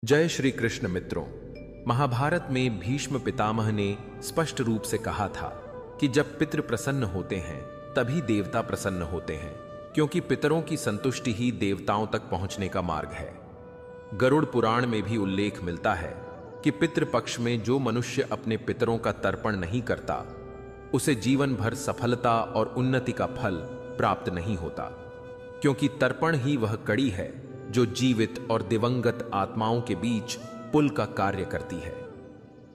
जय श्री कृष्ण मित्रों। महाभारत में भीष्म पितामह ने स्पष्ट रूप से कहा था कि जब पितृ प्रसन्न होते हैं तभी देवता प्रसन्न होते हैं, क्योंकि पितरों की संतुष्टि ही देवताओं तक पहुंचने का मार्ग है। गरुड़ पुराण में भी उल्लेख मिलता है कि पितृपक्ष में जो मनुष्य अपने पितरों का तर्पण नहीं करता उसे जीवन भर सफलता और उन्नति का फल प्राप्त नहीं होता, क्योंकि तर्पण ही वह कड़ी है जो जीवित और दिवंगत आत्माओं के बीच पुल का कार्य करती है।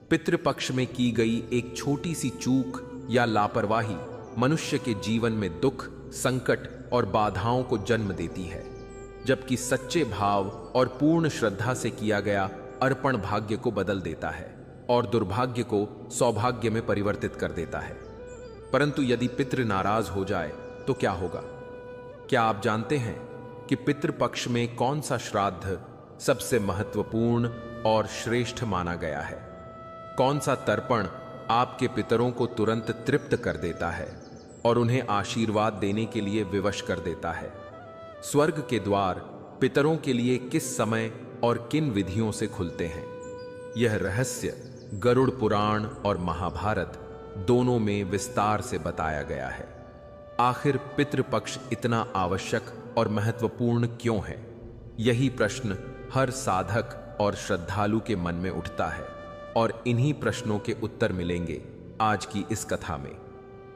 पितृपक्ष में की गई एक छोटी सी चूक या लापरवाही मनुष्य के जीवन में दुख, संकट और बाधाओं को जन्म देती है, जबकि सच्चे भाव और पूर्ण श्रद्धा से किया गया अर्पण भाग्य को बदल देता है और दुर्भाग्य को सौभाग्य में परिवर्तित कर देता है। परंतु यदि पितृ नाराज हो जाए तो क्या होगा? क्या आप जानते हैं कि पितृपक्ष में कौन सा श्राद्ध सबसे महत्वपूर्ण और श्रेष्ठ माना गया है? कौन सा तर्पण आपके पितरों को तुरंत तृप्त कर देता है और उन्हें आशीर्वाद देने के लिए विवश कर देता है? स्वर्ग के द्वार पितरों के लिए किस समय और किन विधियों से खुलते हैं? यह रहस्य गरुड़ पुराण और महाभारत दोनों में विस्तार से बताया गया है। आखिर पितृपक्ष इतना आवश्यक और महत्वपूर्ण क्यों है? यही प्रश्न हर साधक और श्रद्धालु के मन में उठता है और इन्हीं प्रश्नों के उत्तर मिलेंगे आज की इस कथा में।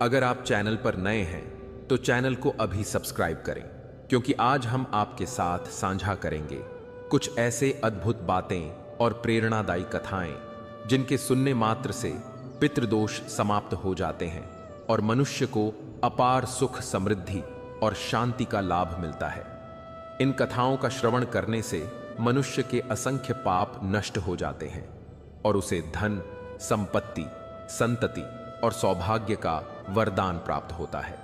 अगर आप चैनल पर नए हैं तो चैनल को अभी सब्सक्राइब करें, क्योंकि आज हम आपके साथ साझा करेंगे कुछ ऐसे अद्भुत बातें और प्रेरणादायी कथाएं जिनके सुनने मात्र से पितृदोष समाप्त हो जाते हैं और मनुष्य को अपार सुख, समृद्धि और शांति का लाभ मिलता है। इन कथाओं का श्रवण करने से मनुष्य के असंख्य पाप नष्ट हो जाते हैं और उसे धन, संपत्ति, संतति और सौभाग्य का वरदान प्राप्त होता है।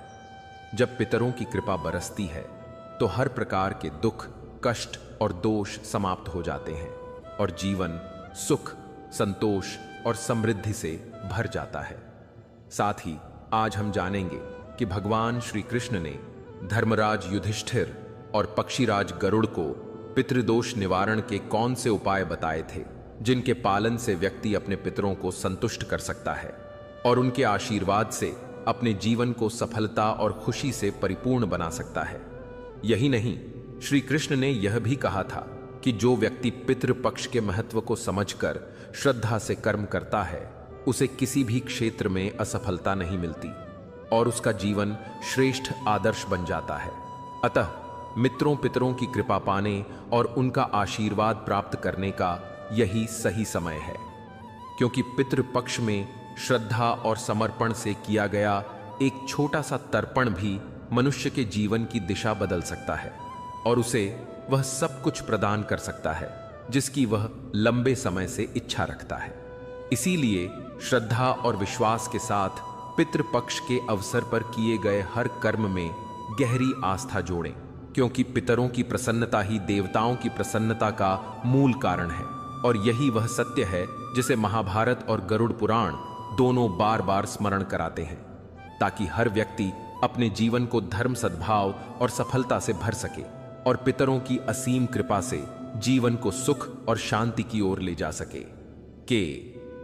जब पितरों की कृपा बरसती है तो हर प्रकार के दुख, कष्ट और दोष समाप्त हो जाते हैं और जीवन सुख, संतोष और समृद्धि से भर जाता है। साथ ही आज हम जानेंगे कि भगवान श्री कृष्ण ने धर्मराज युधिष्ठिर और पक्षीराज गरुड़ को पितृदोष निवारण के कौन से उपाय बताए थे, जिनके पालन से व्यक्ति अपने पितरों को संतुष्ट कर सकता है और उनके आशीर्वाद से अपने जीवन को सफलता और खुशी से परिपूर्ण बना सकता है। यही नहीं, श्री कृष्ण ने यह भी कहा था कि जो व्यक्ति पितृपक्ष के महत्व को समझकर श्रद्धा से कर्म करता है उसे किसी भी क्षेत्र में असफलता नहीं मिलती और उसका जीवन श्रेष्ठ आदर्श बन जाता है। अतः मित्रों, पितरों की कृपा पाने और उनका आशीर्वाद प्राप्त करने का यही सही समय है, क्योंकि पितृपक्ष में श्रद्धा और समर्पण से किया गया एक छोटा सा तर्पण भी मनुष्य के जीवन की दिशा बदल सकता है और उसे वह सब कुछ प्रदान कर सकता है जिसकी वह लंबे समय से इच्छा रखता है। इसीलिए श्रद्धा और विश्वास के साथ पितृपक्ष के अवसर पर किए गए हर कर्म में गहरी आस्था जोड़ें, क्योंकि पितरों की प्रसन्नता ही देवताओं की प्रसन्नता का मूल कारण है और यही वह सत्य है जिसे महाभारत और गरुड़ पुराण दोनों बार बार स्मरण कराते हैं, ताकि हर व्यक्ति अपने जीवन को धर्म, सद्भाव और सफलता से भर सके और पितरों की असीम कृपा से जीवन को सुख और शांति की ओर ले जा सके।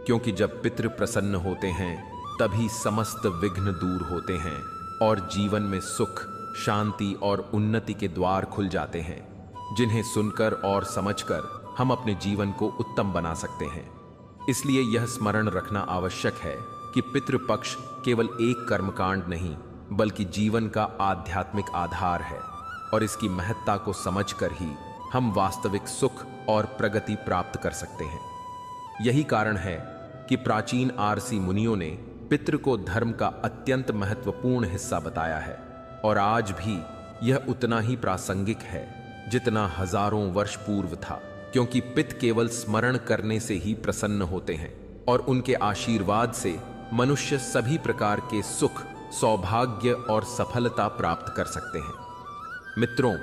क्योंकि जब पितृ प्रसन्न होते हैं तभी समस्त विघ्न दूर होते हैं और जीवन में सुख, शांति और उन्नति के द्वार खुल जाते हैं, जिन्हें सुनकर और समझकर हम अपने जीवन को उत्तम बना सकते हैं। इसलिए यह स्मरण रखना आवश्यक है कि पितृपक्ष केवल एक कर्मकांड नहीं बल्कि जीवन का आध्यात्मिक आधार है और इसकी महत्ता को समझकर ही हम वास्तविक सुख और प्रगति प्राप्त कर सकते हैं। यही कारण है कि प्राचीन आरसी मुनियों ने पितृ को धर्म का अत्यंत महत्वपूर्ण हिस्सा बताया है और आज भी यह उतना ही प्रासंगिक है जितना हजारों वर्ष पूर्व था, क्योंकि पित केवल स्मरण करने से ही प्रसन्न होते हैं और उनके आशीर्वाद से मनुष्य सभी प्रकार के सुख, सौभाग्य और सफलता प्राप्त कर सकते हैं। मित्रों,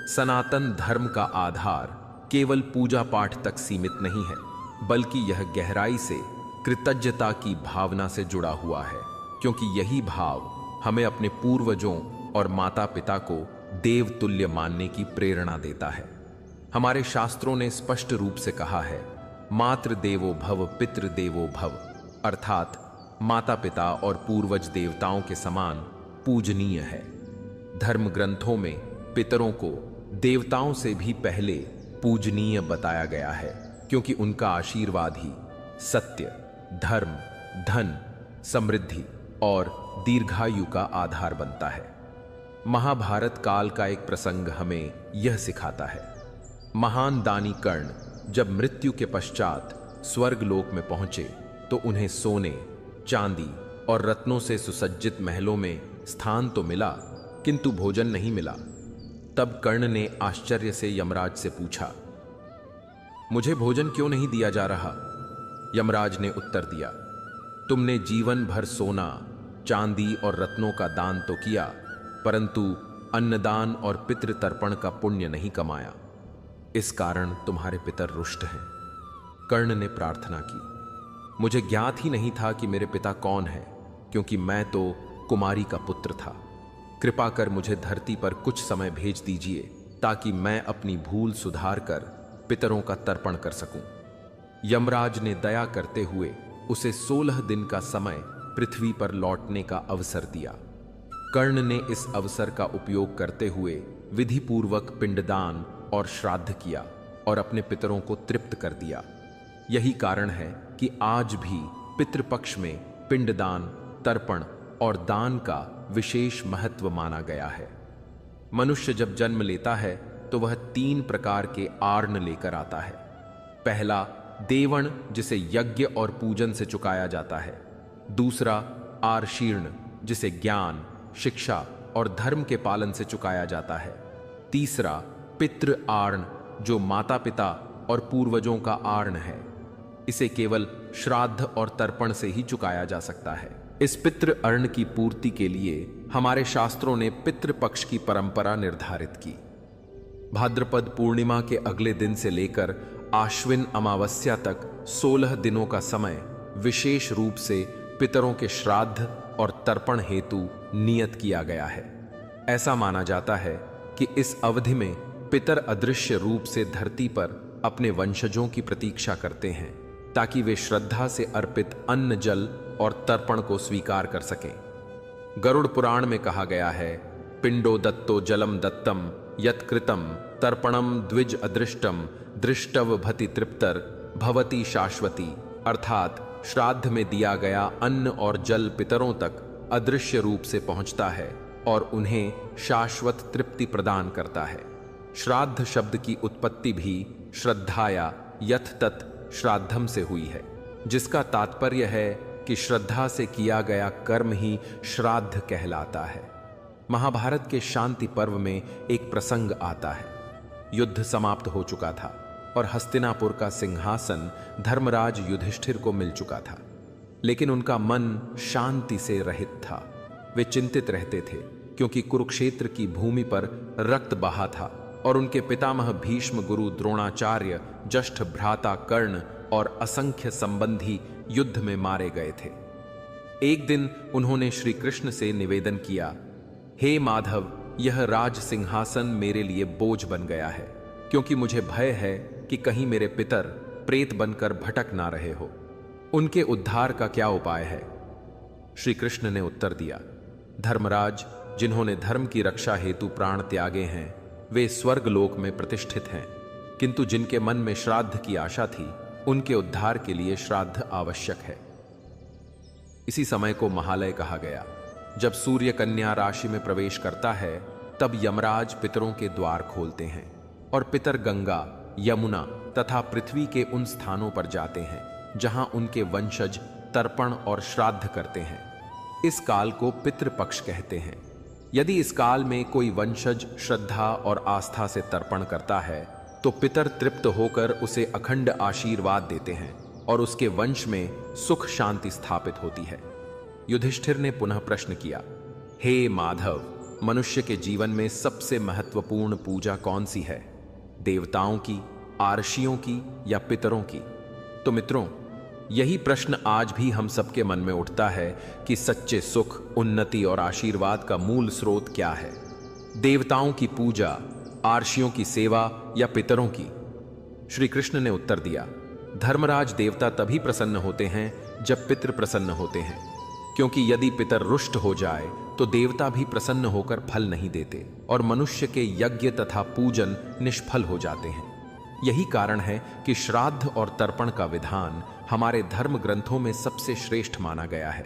सनातन धर्म का आधार केवल पूजा पाठ तक सीमित नहीं है, बल्कि यह गहराई से कृतज्ञता की भावना से जुड़ा हुआ है, क्योंकि यही भाव हमें अपने पूर्वजों और माता पिता को देवतुल्य मानने की प्रेरणा देता है। हमारे शास्त्रों ने स्पष्ट रूप से कहा है, मातृ देवो भव पितृ देवो भव, अर्थात माता पिता और पूर्वज देवताओं के समान पूजनीय है। धर्म ग्रंथों में पितरों को देवताओं से भी पहले पूजनीय बताया गया है, क्योंकि उनका आशीर्वाद ही सत्य, धर्म, धन, समृद्धि और दीर्घायु का आधार बनता है। महाभारत काल का एक प्रसंग हमें यह सिखाता है। महान दानी कर्ण जब मृत्यु के पश्चात स्वर्गलोक में पहुंचे तो उन्हें सोने, चांदी और रत्नों से सुसज्जित महलों में स्थान तो मिला, किंतु भोजन नहीं मिला। तब कर्ण ने आश्चर्य से यमराज से पूछा, मुझे भोजन क्यों नहीं दिया जा रहा? यमराज ने उत्तर दिया, तुमने जीवन भर सोना, चांदी और रत्नों का दान तो किया, परंतु अन्नदान और पितृतर्पण का पुण्य नहीं कमाया। इस कारण तुम्हारे पितर रुष्ट हैं। कर्ण ने प्रार्थना की, मुझे ज्ञात ही नहीं था कि मेरे पिता कौन है, क्योंकि मैं तो कुमारी का पुत्र था। कृपा कर मुझे धरती पर कुछ समय भेज दीजिए, ताकि मैं अपनी भूल सुधार कर पितरों का तर्पण कर सकूं। यमराज ने दया करते हुए उसे 16 दिन का समय पृथ्वी पर लौटने का अवसर दिया। कर्ण ने इस अवसर का उपयोग करते हुए विधिपूर्वक पिंडदान और श्राद्ध किया और अपने पितरों को तृप्त कर दिया। यही कारण है कि आज भी पितृपक्ष में पिंडदान, तर्पण और दान का विशेष महत्व माना गया है। मनुष्य जब जन्म लेता है तो वह 3 प्रकार के आर्ण लेकर आता है। पहला देवण, जिसे यज्ञ और पूजन से चुकाया जाता है। दूसरा आर्शीर्ण, जिसे ज्ञान, शिक्षा और धर्म के पालन से चुकाया जाता है। तीसरा पितृ आर्ण, जो माता पिता और पूर्वजों का आर्ण है। इसे केवल श्राद्ध और तर्पण से ही चुकाया जा सकता है। इस पितृ अर्ण की पूर्ति के लिए हमारे शास्त्रों ने पितृपक्ष की परंपरा निर्धारित की। भाद्रपद पूर्णिमा के अगले दिन से लेकर आश्विन अमावस्या तक 16 दिनों का समय विशेष रूप से पितरों के श्राद्ध और तर्पण हेतु नियत किया गया है। ऐसा माना जाता है कि इस अवधि में पितर अदृश्य रूप से धरती पर अपने वंशजों की प्रतीक्षा करते हैं, ताकि वे श्रद्धा से अर्पित अन्न, जल और तर्पण को स्वीकार कर सकें। गरुड़ पुराण में कहा गया है, पिंडो दत्तो जलम दत्तम यत्कृतम तर्पणम द्विज अदृष्टम दृष्टव भति तृप्तर भवती शाश्वती, अर्थात श्राद्ध में दिया गया अन्न और जल पितरों तक अदृश्य रूप से पहुंचता है और उन्हें शाश्वत तृप्ति प्रदान करता है। श्राद्ध शब्द की उत्पत्ति भी श्रद्धाया यथ तत् श्राद्धम से हुई है, जिसका तात्पर्य है कि श्रद्धा से किया गया कर्म ही श्राद्ध कहलाता है। महाभारत के शांति पर्व में एक प्रसंग आता है। युद्ध समाप्त हो चुका था और हस्तिनापुर का सिंहासन धर्मराज युधिष्ठिर को मिल चुका था, लेकिन उनका मन शांति से रहित था। वे चिंतित रहते थे, क्योंकि कुरुक्षेत्र की भूमि पर रक्त बहा था और उनके पितामह भीष्म, गुरु द्रोणाचार्य, ज्येष्ठ भ्राता कर्ण और असंख्य संबंधी युद्ध में मारे गए थे। एक दिन उन्होंने श्री कृष्ण से निवेदन किया, हे माधव, यह राज सिंहासन मेरे लिए बोझ बन गया है, क्योंकि मुझे भय है कि कहीं मेरे पितर प्रेत बनकर भटक ना रहे हो। उनके उद्धार का क्या उपाय है? श्री कृष्ण ने उत्तर दिया, धर्मराज, जिन्होंने धर्म की रक्षा हेतु प्राण त्यागे हैं, वे स्वर्गलोक में प्रतिष्ठित हैं, किंतु जिनके मन में श्राद्ध की आशा थी, उनके उद्धार के लिए श्राद्ध आवश्यक है। इसी समय को महालय कहा गया। जब सूर्य कन्या राशि में प्रवेश करता है, तब यमराज पितरों के द्वार खोलते हैं और पितर गंगा, यमुना तथा पृथ्वी के उन स्थानों पर जाते हैं जहां उनके वंशज तर्पण और श्राद्ध करते हैं। इस काल को पितृपक्ष कहते हैं। यदि इस काल में कोई वंशज श्रद्धा और आस्था से तर्पण करता है, तो पितर तृप्त होकर उसे अखंड आशीर्वाद देते हैं और उसके वंश में सुख शांति स्थापित होती है। युधिष्ठिर ने पुनः प्रश्न किया, हे माधव, मनुष्य के जीवन में सबसे महत्वपूर्ण पूजा कौन सी है? देवताओं की, आर्षियों की या पितरों की? तो मित्रों, यही प्रश्न आज भी हम सबके मन में उठता है कि सच्चे सुख, उन्नति और आशीर्वाद का मूल स्रोत क्या है? देवताओं की पूजा, आर्षियों की सेवा या पितरों की? श्री कृष्ण ने उत्तर दिया, धर्मराज, देवता तभी प्रसन्न होते हैं जब पितृ प्रसन्न होते हैं, क्योंकि यदि पितर रुष्ट हो जाए तो देवता भी प्रसन्न होकर फल नहीं देते और मनुष्य के यज्ञ तथा पूजन निष्फल हो जाते हैं। यही कारण है कि श्राद्ध और तर्पण का विधान हमारे धर्म ग्रंथों में सबसे श्रेष्ठ माना गया है।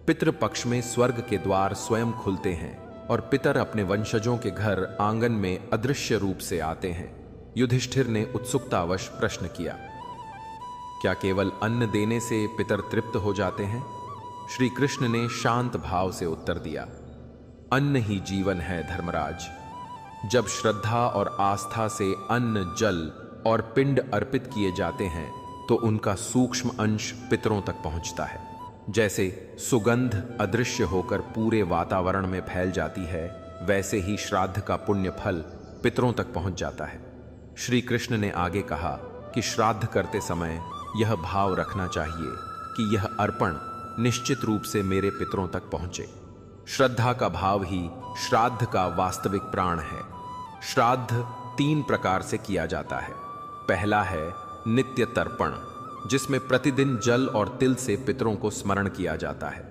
पितृपक्ष में स्वर्ग के द्वार स्वयं खुलते हैं और पितर अपने वंशजों के घर आंगन में अदृश्य रूप से आते हैं। युधिष्ठिर ने उत्सुकतावश प्रश्न किया, क्या केवल अन्न देने से पितर तृप्त हो जाते हैं? श्री कृष्ण ने शांत भाव से उत्तर दिया, अन्न ही जीवन है धर्मराज। जब श्रद्धा और आस्था से अन्न, जल और पिंड अर्पित किए जाते हैं तो उनका सूक्ष्म अंश पितरों तक पहुंचता है। जैसे सुगंध अदृश्य होकर पूरे वातावरण में फैल जाती है, वैसे ही श्राद्ध का पुण्य फल पितरों तक पहुंच जाता है। श्री कृष्ण ने आगे कहा कि श्राद्ध करते समय यह भाव रखना चाहिए कि यह अर्पण निश्चित रूप से मेरे पितरों तक पहुंचे। श्रद्धा का भाव ही श्राद्ध का वास्तविक प्राण है। श्राद्ध 3 प्रकार से किया जाता है। पहला है नित्य तर्पण, जिसमें प्रतिदिन जल और तिल से पितरों को स्मरण किया जाता है।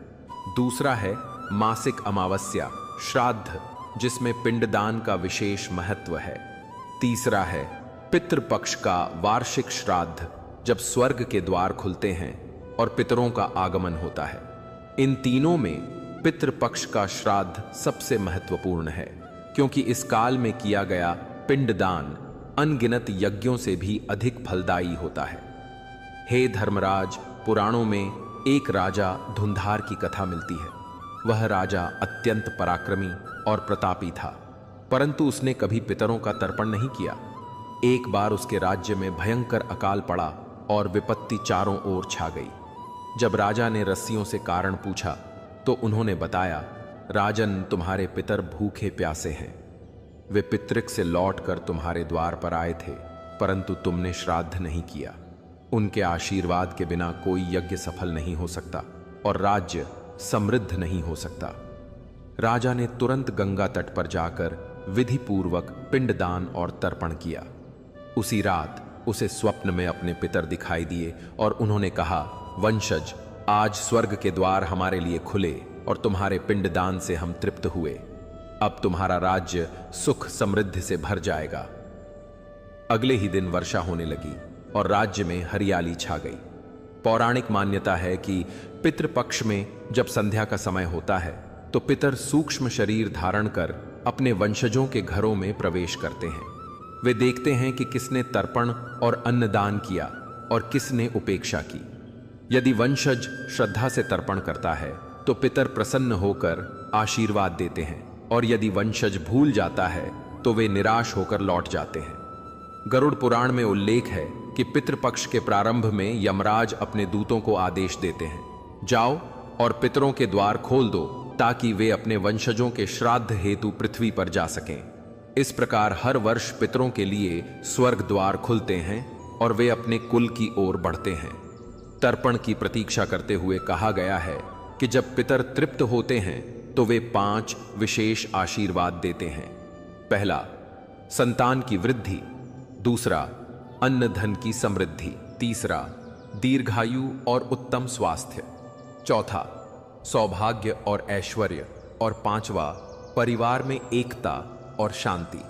दूसरा है मासिक अमावस्या श्राद्ध, जिसमें पिंडदान का विशेष महत्व है। तीसरा है पितृपक्ष का वार्षिक श्राद्ध, जब स्वर्ग के द्वार खुलते हैं और पितरों का आगमन होता है। इन तीनों में पितृपक्ष का श्राद्ध सबसे महत्वपूर्ण है, क्योंकि इस काल में किया गया पिंडदान अनगिनत यज्ञों से भी अधिक फलदायी होता है। हे धर्मराज, पुराणों में एक राजा धुंधार की कथा मिलती है। वह राजा अत्यंत पराक्रमी और प्रतापी था, परंतु उसने कभी पितरों का तर्पण नहीं किया। एक बार उसके राज्य में भयंकर अकाल पड़ा और विपत्ति चारों ओर छा गई। जब राजा ने रस्सियों से कारण पूछा तो उन्होंने बताया, राजन, तुम्हारे पितर भूखे प्यासे हैं। वे पितृक से लौटकर तुम्हारे द्वार पर आए थे, परंतु तुमने श्राद्ध नहीं किया। उनके आशीर्वाद के बिना कोई यज्ञ सफल नहीं हो सकता और राज्य समृद्ध नहीं हो सकता। राजा ने तुरंत गंगा तट पर जाकर विधि पूर्वक पिंडदान और तर्पण किया। उसी रात उसे स्वप्न में अपने पितर दिखाई दिए और उन्होंने कहा, वंशज, आज स्वर्ग के द्वार हमारे लिए खुले और तुम्हारे पिंडदान से हम तृप्त हुए। अब तुम्हारा राज्य सुख समृद्धि से भर जाएगा। अगले ही दिन वर्षा होने लगी और राज्य में हरियाली छा गई। पौराणिक मान्यता है कि पितृपक्ष में जब संध्या का समय होता है तो पितर सूक्ष्म शरीर धारण कर अपने वंशजों के घरों में प्रवेश करते हैं। वे देखते हैं कि किसने तर्पण और अन्नदान किया और किसने उपेक्षा की। यदि वंशज श्रद्धा से तर्पण करता है तो पितर प्रसन्न होकर आशीर्वाद देते हैं, और यदि वंशज भूल जाता है तो वे निराश होकर लौट जाते हैं। गरुड़ पुराण में उल्लेख है कि पितृपक्ष के प्रारंभ में यमराज अपने दूतों को आदेश देते हैं, जाओ और पितरों के द्वार खोल दो ताकि वे अपने वंशजों के श्राद्ध हेतु पृथ्वी पर जा सकें। इस प्रकार हर वर्ष पितरों के लिए स्वर्ग द्वार खुलते हैं और वे अपने कुल की ओर बढ़ते हैं। तर्पण की प्रतीक्षा करते हुए कहा गया है कि जब पितर तृप्त होते हैं तो वे 5 विशेष आशीर्वाद देते हैं। पहला, संतान की वृद्धि। दूसरा, अन्न धन की समृद्धि। तीसरा, दीर्घायु और उत्तम स्वास्थ्य। चौथा, सौभाग्य और ऐश्वर्य। और 5वां, परिवार में एकता और शांति।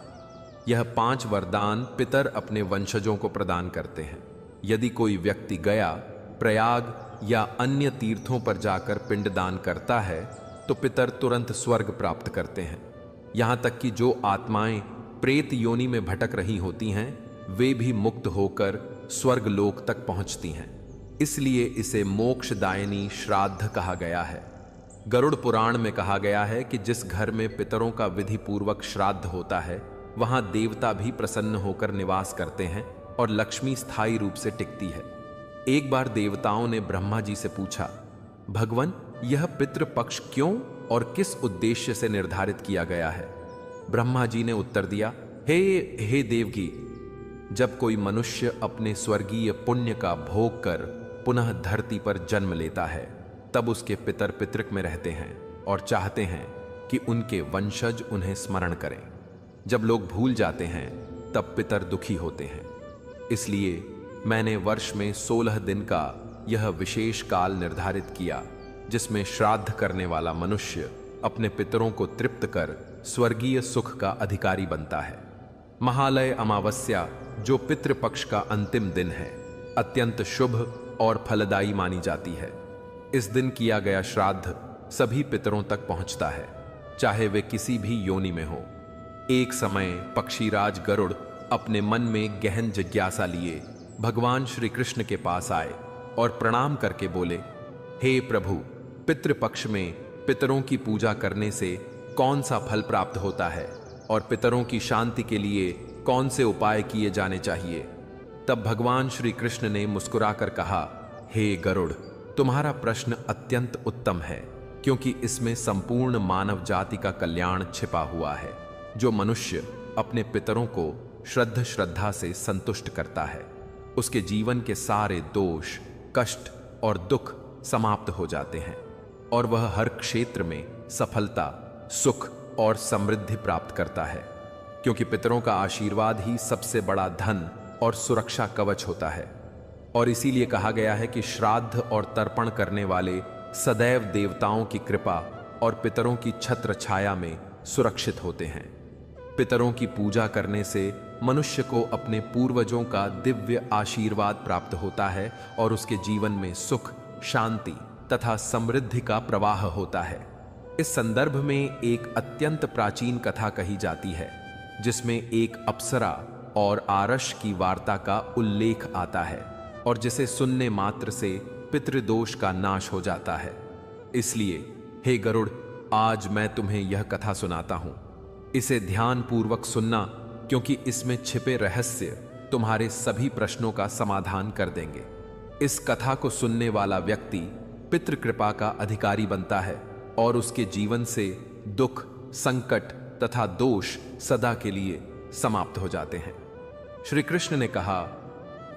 यह 5 वरदान पितर अपने वंशजों को प्रदान करते हैं। यदि कोई व्यक्ति गया, प्रयाग या अन्य तीर्थों पर जाकर पिंडदान करता है तो पितर तुरंत स्वर्ग प्राप्त करते हैं। यहाँ तक कि जो आत्माएं प्रेत योनि में भटक रही होती हैं, वे भी मुक्त होकर स्वर्ग लोक तक पहुंचती हैं। इसलिए इसे मोक्षदायिनी श्राद्ध कहा गया है। गरुड़ पुराण में कहा गया है कि जिस घर में पितरों का विधि पूर्वक श्राद्ध होता है, वहां देवता भी प्रसन्न होकर निवास करते हैं और लक्ष्मी स्थायी रूप से टिकती है। एक बार देवताओं ने ब्रह्मा जी से पूछा, भगवान, यह पितृपक्ष क्यों और किस उद्देश्य से निर्धारित किया गया है? ब्रह्मा जी ने उत्तर दिया, हे देवकी, जब कोई मनुष्य अपने स्वर्गीय पुण्य का भोग कर पुनः धरती पर जन्म लेता है, तब उसके पितर पितृक में रहते हैं और चाहते हैं कि उनके वंशज उन्हें स्मरण करें। जब लोग भूल जाते हैं तब पितर दुखी होते हैं। इसलिए मैंने वर्ष में 16 दिन का यह विशेष काल निर्धारित किया, जिसमें श्राद्ध करने वाला मनुष्य अपने पितरों को तृप्त कर स्वर्गीय सुख का अधिकारी बनता है। महालय अमावस्या, जो पितृपक्ष का अंतिम दिन है, अत्यंत शुभ और फलदायी मानी जाती है। इस दिन किया गया श्राद्ध सभी पितरों तक पहुंचता है, चाहे वे किसी भी योनि में हो। एक समय पक्षीराज गरुड़ अपने मन में गहन जिज्ञासा लिए भगवान श्री कृष्ण के पास आए और प्रणाम करके बोले, हे प्रभु, पितृपक्ष में पितरों की पूजा करने से कौन सा फल प्राप्त होता है और पितरों की शांति के लिए कौन से उपाय किए जाने चाहिए? तब भगवान श्री कृष्ण ने मुस्कुराकर कहा, हे गरुड़, तुम्हारा प्रश्न अत्यंत उत्तम है, क्योंकि इसमें संपूर्ण मानव जाति का कल्याण छिपा हुआ है। जो मनुष्य अपने पितरों को श्रद्धा से संतुष्ट करता है, उसके जीवन के सारे दोष, कष्ट और दुख समाप्त हो जाते हैं और वह हर क्षेत्र में सफलता, सुख और समृद्धि प्राप्त करता है, क्योंकि पितरों का आशीर्वाद ही सबसे बड़ा धन और सुरक्षा कवच होता है। और इसीलिए कहा गया है कि श्राद्ध और तर्पण करने वाले सदैव देवताओं की कृपा और पितरों की छत्र छाया में सुरक्षित होते हैं। पितरों की पूजा करने से मनुष्य को अपने पूर्वजों का दिव्य आशीर्वाद प्राप्त होता है और उसके जीवन में सुख, शांति तथा समृद्धि का प्रवाह होता है। इस संदर्भ में एक अत्यंत प्राचीन कथा कही जाती है, जिसमें एक अप्सरा और आरश की वार्ता का उल्लेख आता है और जिसे सुनने मात्र से पितृदोष का नाश हो जाता है। इसलिए हे गरुड़, आज मैं तुम्हें यह कथा सुनाता हूं। इसे ध्यान पूर्वक सुनना, क्योंकि इसमें छिपे रहस्य तुम्हारे सभी प्रश्नों का समाधान कर देंगे। इस कथा को सुनने वाला व्यक्ति पितृकृपा का अधिकारी बनता है और उसके जीवन से दुख, संकट तथा दोष सदा के लिए समाप्त हो जाते हैं। श्री कृष्ण ने कहा,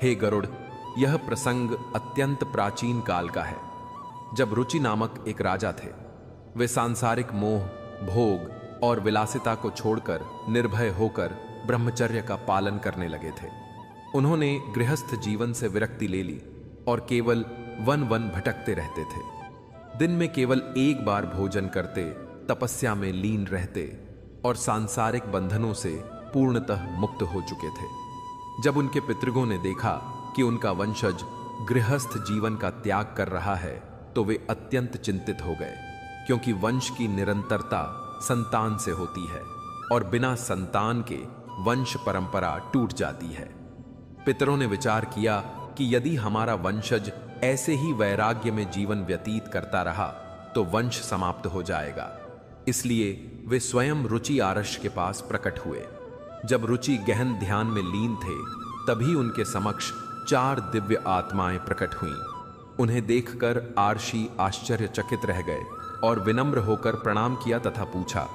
हे गरुड़, यह प्रसंग अत्यंत प्राचीन काल का है, जब रुचि नामक एक राजा थे। वे सांसारिक मोह, भोग और विलासिता को छोड़कर निर्भय होकर ब्रह्मचर्य का पालन करने लगे थे। उन्होंने गृहस्थ जीवन से विरक्ति ले ली और केवल वन वन भटकते रहते थे। दिन में केवल एक बार भोजन करते, तपस्या में लीन रहते और सांसारिक बंधनों से पूर्णतः मुक्त हो चुके थे। जब उनके पितृगों ने देखा कि उनका वंशज गृहस्थ जीवन का त्याग कर रहा है, तो वे अत्यंत चिंतित हो गए, क्योंकि वंश की निरंतरता संतान से होती है और बिना संतान के वंश परंपरा टूट जाती है। पितरों ने विचार किया कि यदि हमारा वंशज ऐसे ही वैराग्य में जीवन व्यतीत करता रहा तो वंश समाप्त हो जाएगा। इसलिए वे स्वयं रुचि आरश के पास प्रकट हुए। जब रुचि गहन ध्यान में लीन थे, तभी उनके समक्ष 4 दिव्य आत्माएं प्रकट हुईं। उन्हें देखकर आर्षि आश्चर्यचकित रह गए और विनम्र होकर प्रणाम किया तथा पूछा,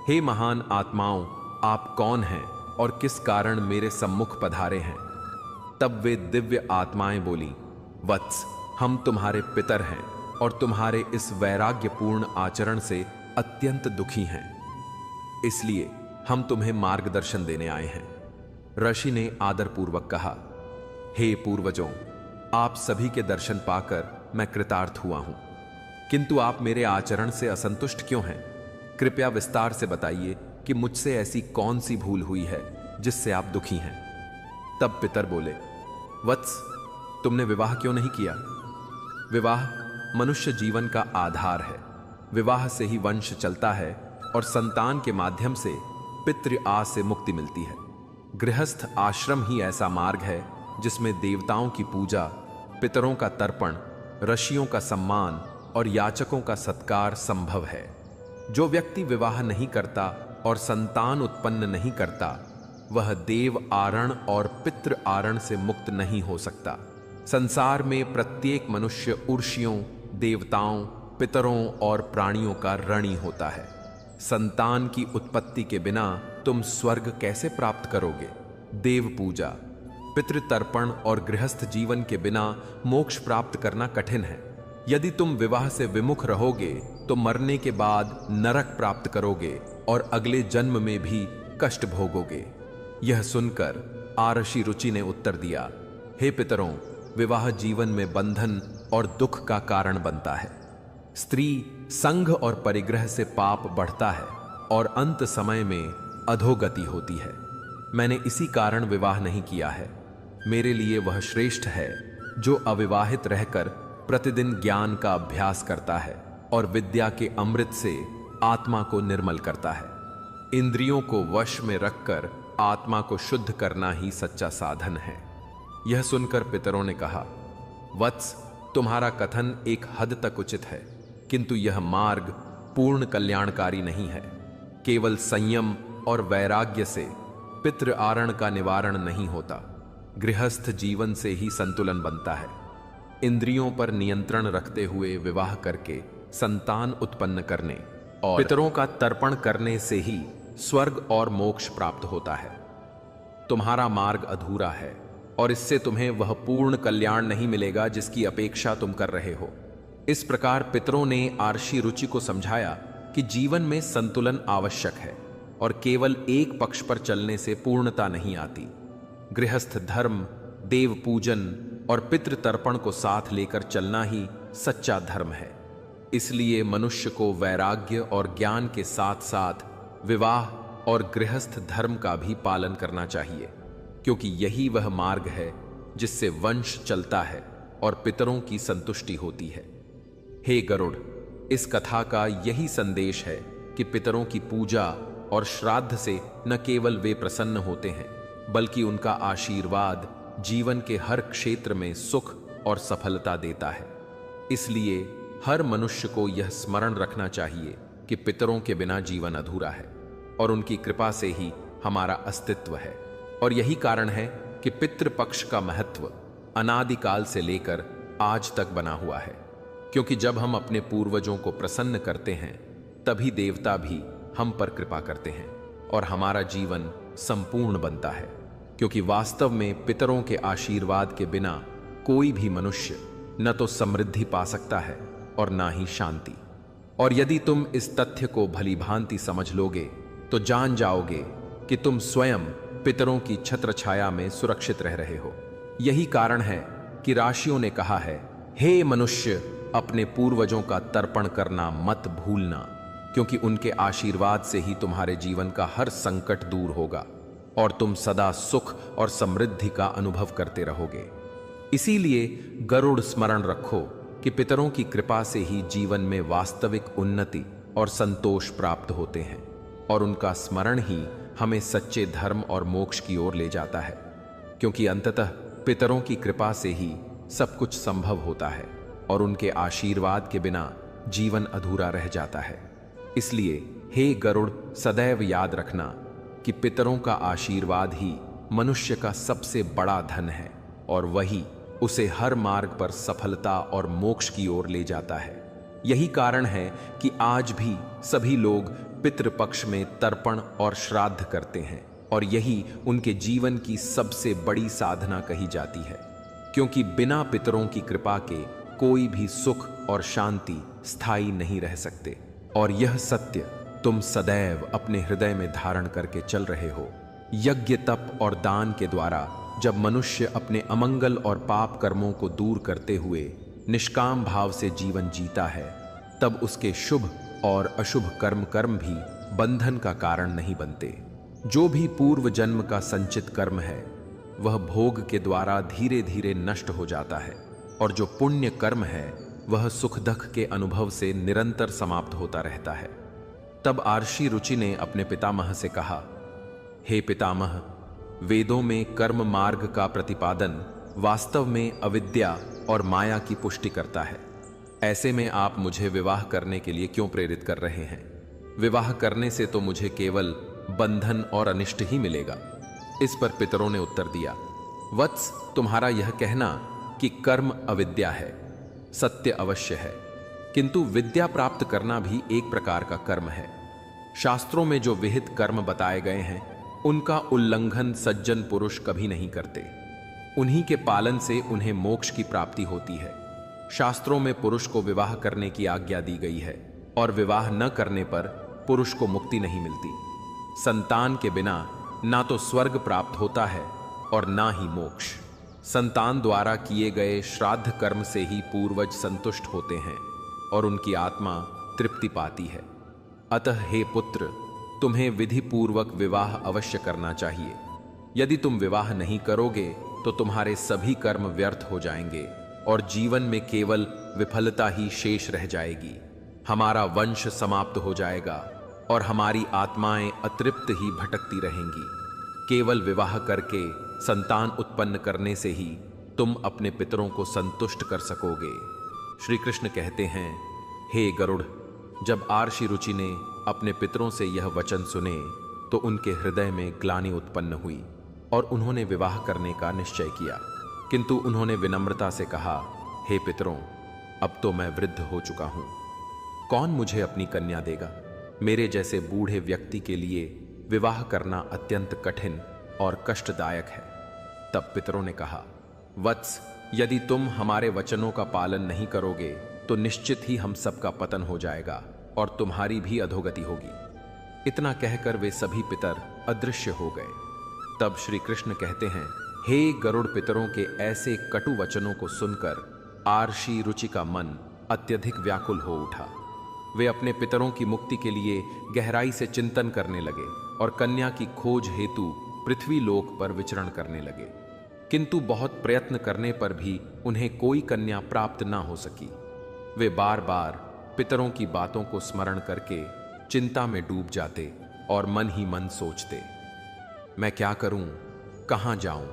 हे महान आत्माओं, आप कौन हैं और किस कारण मेरे सम्मुख पधारे हैं? तब वे दिव्य आत्माएं बोली, वत्स, हम तुम्हारे पितर हैं और तुम्हारे इस वैराग्यपूर्ण आचरण से अत्यंत दुखी हैं। इसलिए हम तुम्हें मार्गदर्शन देने आए हैं। ऋषि ने आदरपूर्वक कहा, हे पूर्वजों, आप सभी के दर्शन पाकर मैं कृतार्थ हुआ हूं, किंतु आप मेरे आचरण से असंतुष्ट क्यों हैं? कृपया विस्तार से बताइए कि मुझसे ऐसी कौन सी भूल हुई है जिससे आप दुखी हैं? तब पितर बोले, वत्स, तुमने विवाह क्यों नहीं किया? विवाह मनुष्य जीवन का आधार है। विवाह से ही वंश चलता है और संतान के माध्यम से पितृ आस से मुक्ति मिलती है। गृहस्थ आश्रम ही ऐसा मार्ग है जिसमें देवताओं की पूजा, पितरों का तर्पण, ऋषियों का सम्मान और याचकों का सत्कार संभव है। जो व्यक्ति विवाह नहीं करता और संतान उत्पन्न नहीं करता, वह देव आरण और पितृ आरण से मुक्त नहीं हो सकता। संसार में प्रत्येक मनुष्य उर्षियों, देवताओं, पितरों और प्राणियों का ऋणी होता है। संतान की उत्पत्ति के बिना तुम स्वर्ग कैसे प्राप्त करोगे? देव पूजा, पितृतर्पण और गृहस्थ जीवन के बिना मोक्ष प्राप्त करना कठिन है। यदि तुम विवाह से विमुख रहोगे तो मरने के बाद नरक प्राप्त करोगे और अगले जन्म में भी कष्ट भोगोगे। यह सुनकर आरषि रुचि ने उत्तर दिया, हे पितरों, विवाह जीवन में बंधन और दुख का कारण बनता है। स्त्री संघ और परिग्रह से पाप बढ़ता है और अंत समय में अधोगति होती है। मैंने इसी कारण विवाह नहीं किया है। मेरे लिए वह श्रेष्ठ है जो अविवाहित रहकर प्रतिदिन ज्ञान का अभ्यास करता है और विद्या के अमृत से आत्मा को निर्मल करता है। इंद्रियों को वश में रखकर आत्मा को शुद्ध करना ही सच्चा साधन है। यह सुनकर पितरों ने कहा, वत्स, तुम्हारा कथन एक हद तक उचित है, किंतु यह मार्ग पूर्ण कल्याणकारी नहीं है। केवल संयम और वैराग्य से पितृ आरण का निवारण नहीं होता। गृहस्थ जीवन से ही संतुलन बनता है। इंद्रियों पर नियंत्रण रखते हुए विवाह करके संतान उत्पन्न करने और पितरों का तर्पण करने से ही स्वर्ग और मोक्ष प्राप्त होता है। तुम्हारा मार्ग अधूरा है और इससे तुम्हें वह पूर्ण कल्याण नहीं मिलेगा जिसकी अपेक्षा तुम कर रहे हो। इस प्रकार पितरों ने आरषि रुचि को समझाया कि जीवन में संतुलन आवश्यक है और केवल एक पक्ष पर चलने से पूर्णता नहीं आती। गृहस्थ धर्म, देव पूजन और पितृ तर्पण को साथ लेकर चलना ही सच्चा धर्म है। इसलिए मनुष्य को वैराग्य और ज्ञान के साथ साथ विवाह और गृहस्थ धर्म का भी पालन करना चाहिए, क्योंकि यही वह मार्ग है जिससे वंश चलता है और पितरों की संतुष्टि होती है। हे गरुड़, इस कथा का यही संदेश है कि पितरों की पूजा और श्राद्ध से न केवल वे प्रसन्न होते हैं, बल्कि उनका आशीर्वाद जीवन के हर क्षेत्र में सुख और सफलता देता है। इसलिए हर मनुष्य को यह स्मरण रखना चाहिए कि पितरों के बिना जीवन अधूरा है और उनकी कृपा से ही हमारा अस्तित्व है। और यही कारण है कि पितृपक्ष का महत्व अनादिकाल से लेकर आज तक बना हुआ है, क्योंकि जब हम अपने पूर्वजों को प्रसन्न करते हैं तभी देवता भी हम पर कृपा करते हैं और हमारा जीवन संपूर्ण बनता है। क्योंकि वास्तव में पितरों के आशीर्वाद के बिना कोई भी मनुष्य न तो समृद्धि पा सकता है और ना ही शांति। और यदि तुम इस तथ्य को भली भांति समझ लोगे तो जान जाओगे कि तुम स्वयं पितरों की छत्र छाया में सुरक्षित रह रहे हो। यही कारण है कि ऋषियों ने कहा है, हे मनुष्य, अपने पूर्वजों का तर्पण करना मत भूलना, क्योंकि उनके आशीर्वाद से ही तुम्हारे जीवन का हर संकट दूर होगा और तुम सदा सुख और समृद्धि का अनुभव करते रहोगे। इसीलिए गरुड़ स्मरण रखो कि पितरों की कृपा से ही जीवन में वास्तविक उन्नति और संतोष प्राप्त होते हैं और उनका स्मरण ही हमें सच्चे धर्म और मोक्ष की ओर ले जाता है, क्योंकि अंततः पितरों की कृपा से ही सब कुछ संभव होता है और उनके आशीर्वाद के बिना जीवन अधूरा रह जाता है। इसलिए हे गरुड़, सदैव याद रखना कि पितरों का आशीर्वाद ही मनुष्य का सबसे बड़ा धन है और वही उसे हर मार्ग पर सफलता और मोक्ष की ओर ले जाता है। यही कारण है कि आज भी सभी लोग पितृपक्ष में तर्पण और श्राद्ध करते हैं और यही उनके जीवन की सबसे बड़ी साधना कही जाती है, क्योंकि बिना पितरों की कृपा के कोई भी सुख और शांति स्थायी नहीं रह सकते। और यह सत्य तुम सदैव अपने हृदय में धारण करके चल रहे हो। यज्ञ, तप और दान के द्वारा जब मनुष्य अपने अमंगल और पाप कर्मों को दूर करते हुए निष्काम भाव से जीवन जीता है, तब उसके शुभ और अशुभ कर्म भी बंधन का कारण नहीं बनते। जो भी पूर्व जन्म का संचित कर्म है वह भोग के द्वारा धीरे धीरे नष्ट हो जाता है और जो पुण्य कर्म है वह सुख दुख के अनुभव से निरंतर समाप्त होता रहता है। तब आरषि रुचि ने अपने पितामह से कहा, हे पितामह, वेदों में कर्म मार्ग का प्रतिपादन वास्तव में अविद्या और माया की पुष्टि करता है। ऐसे में आप मुझे विवाह करने के लिए क्यों प्रेरित कर रहे हैं? विवाह करने से तो मुझे केवल बंधन और अनिष्ट ही मिलेगा। इस पर पितरों ने उत्तर दिया, वत्स, तुम्हारा यह कहना कि कर्म अविद्या है सत्य अवश्य है, किंतु विद्या प्राप्त करना भी एक प्रकार का कर्म है। शास्त्रों में जो विहित कर्म बताए गए हैं उनका उल्लंघन सज्जन पुरुष कभी नहीं करते। उन्हीं के पालन से उन्हें मोक्ष की प्राप्ति होती है। शास्त्रों में पुरुष को विवाह करने की आज्ञा दी गई है और विवाह न करने पर पुरुष को मुक्ति नहीं मिलती। संतान के बिना ना तो स्वर्ग प्राप्त होता है और ना ही मोक्ष। संतान द्वारा किए गए श्राद्ध कर्म से ही पूर्वज संतुष्ट होते हैं और उनकी आत्मा तृप्ति पाती है। अतः हे पुत्र, तुम्हें विधि पूर्वक विवाह अवश्य करना चाहिए। यदि तुम विवाह नहीं करोगे तो तुम्हारे सभी कर्म व्यर्थ हो जाएंगे और जीवन में केवल विफलता ही शेष रह जाएगी। हमारा वंश समाप्त हो जाएगा और हमारी आत्माएं अतृप्त ही भटकती रहेंगी। केवल विवाह करके संतान उत्पन्न करने से ही तुम अपने पितरों को संतुष्ट कर सकोगे। श्री कृष्ण कहते हैं, हे गरुड़, जब आर्षि रुचि ने अपने पितरों से यह वचन सुने तो उनके हृदय में ग्लानि उत्पन्न हुई और उन्होंने विवाह करने का निश्चय किया। किंतु उन्होंने विनम्रता से कहा, हे पितरों, अब तो मैं वृद्ध हो चुका हूं, कौन मुझे अपनी कन्या देगा? मेरे जैसे बूढ़े व्यक्ति के लिए विवाह करना अत्यंत कठिन और कष्टदायक है। तब पितरों ने कहा, वत्स, यदि तुम हमारे वचनों का पालन नहीं करोगे तो निश्चित ही हम सबका पतन हो जाएगा और तुम्हारी भी अधोगति होगी। इतना कहकर वे सभी पितर अदृश्य हो गए। तब श्री कृष्ण कहते हैं, हे गरुड़, पितरों के ऐसे कटु वचनों को सुनकर आर्षि रुचि का मन अत्यधिक व्याकुल हो उठा। वे अपने पितरों की मुक्ति के लिए गहराई से चिंतन करने लगे और कन्या की खोज हेतु पृथ्वी लोक पर विचरण करने लगे। किंतु बहुत प्रयत्न करने पर भी उन्हें कोई कन्या प्राप्त ना हो सकी। वे बार बार पितरों की बातों को स्मरण करके चिंता में डूब जाते और मन ही मन सोचते, मैं क्या करूं, कहां जाऊं,